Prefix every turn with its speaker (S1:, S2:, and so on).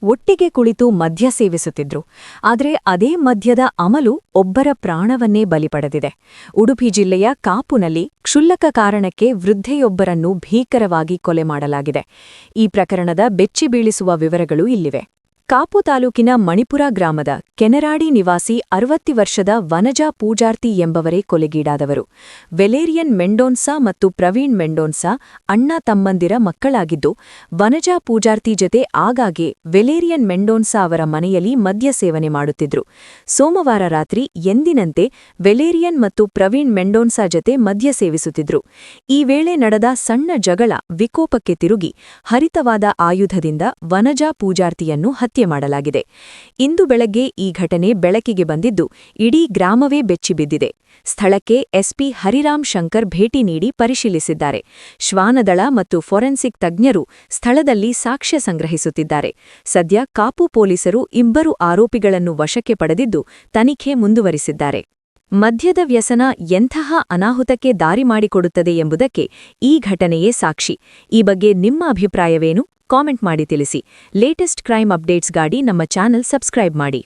S1: ಒಟ್ಟಿಗೆ ಕುಳಿತು ಮದ್ಯ ಸೇವಿಸುತ್ತಿದ್ರು. ಆದರೆ ಅದೇ ಮದ್ಯದ ಅಮಲು ಒಬ್ಬರ ಪ್ರಾಣವನ್ನೇ ಬಲಿಪಡೆದಿದೆ. ಉಡುಪಿ ಜಿಲ್ಲೆಯ ಕಾಪುನಲ್ಲಿ ಕ್ಷುಲ್ಲಕ ಕಾರಣಕ್ಕೆ ವೃದ್ಧೆಯೊಬ್ಬರನ್ನು ಭೀಕರವಾಗಿ ಕೊಲೆ ಮಾಡಲಾಗಿದೆ. ಈ ಪ್ರಕರಣದ ಬೆಚ್ಚಿಬೀಳಿಸುವ ವಿವರಗಳು ಇಲ್ಲಿವೆ. ಕಾಪು ತಾಲೂಕಿನ ಮಣಿಪುರ ಗ್ರಾಮದ ಕೆನರಾಡಿ ನಿವಾಸಿ 60 ವರ್ಷದ ವನಜಾ ಪೂಜಾರ್ತಿ ಎಂಬವರೇ ಕೊಲೆಗೀಡಾದವರು. ವೆಲೇರಿಯನ್ ಮೆಂಡೋನ್ಸಾ ಮತ್ತು ಪ್ರವೀಣ್ ಮೆಂಡೋನ್ಸಾ ಅಣ್ಣ ತಮ್ಮಂದಿರ ಮಕ್ಕಳಾಗಿದ್ದು, ವನಜಾ ಪೂಜಾರ್ತಿ ಜತೆ ಆಗಾಗ್ಗೆ ವೆಲೇರಿಯನ್ ಮೆಂಡೋನ್ಸಾ ಅವರ ಮನೆಯಲ್ಲಿ ಮದ್ಯ ಸೇವನೆ ಮಾಡುತ್ತಿದ್ರು. ಸೋಮವಾರ ರಾತ್ರಿ ಎಂದಿನಂತೆ ವೆಲೇರಿಯನ್ ಮತ್ತು ಪ್ರವೀಣ್ ಮೆಂಡೋನ್ಸಾ ಜತೆ ಮದ್ಯ ಸೇವಿಸುತ್ತಿದ್ರು. ಈ ವೇಳೆ ನಡೆದ ಸಣ್ಣ ಜಗಳ ವಿಕೋಪಕ್ಕೆ ತಿರುಗಿ ಹರಿತವಾದ ಆಯುಧದಿಂದ ವನಜಾ ಪೂಜಾರ್ತಿಯನ್ನು ಹತ್ಯೆ ಮಾಡಲಾಗಿದೆ. ಇಂದು ಬೆಳಗ್ಗೆ ಈ ಘಟನೆ ಬೆಳಕಿಗೆ ಬಂದಿದ್ದು ಇಡೀ ಗ್ರಾಮವೇ ಬೆಚ್ಚಿಬಿದ್ದಿದೆ. ಸ್ಥಳಕ್ಕೆ ಎಸ್ಪಿ ಹರಿರಾಮ್ ಶಂಕರ್ ಭೇಟಿ ನೀಡಿ ಪರಿಶೀಲಿಸಿದ್ದಾರೆ. ಶ್ವಾನದಳ ಮತ್ತು ಫೊರೆನ್ಸಿಕ್ ತಜ್ಞರು ಸ್ಥಳದಲ್ಲಿ ಸಾಕ್ಷ್ಯ ಸಂಗ್ರಹಿಸುತ್ತಿದ್ದಾರೆ. ಸದ್ಯ ಕಾಪು ಪೊಲೀಸರು ಇಬ್ಬರು ಆರೋಪಿಗಳನ್ನು ವಶಕ್ಕೆ ಪಡೆದಿದ್ದು ತನಿಖೆ ಮುಂದುವರಿಸಿದ್ದಾರೆ. ಮದ್ಯದ ವ್ಯಸನ ಎಂತಹ ಅನಾಹುತಕ್ಕೆ ದಾರಿ ಮಾಡಿಕೊಡುತ್ತದೆ ಎಂಬುದಕ್ಕೆ ಈ ಘಟನೆಯೇ ಸಾಕ್ಷಿ. ಈ ಬಗ್ಗೆ ನಿಮ್ಮ ಅಭಿಪ್ರಾಯವೇನು? ಕಾಮೆಂಟ್ ಮಾಡಿ ತಿಳಿಸಿ. ಲೇಟೆಸ್ಟ್ ಕ್ರೈಮ್ ಅಪ್ಡೇಟ್ಸ್ಗಾಗಿ ನಮ್ಮ ಚಾನೆಲ್ ಸಬ್ಸ್ಕ್ರೈಬ್ ಮಾಡಿ.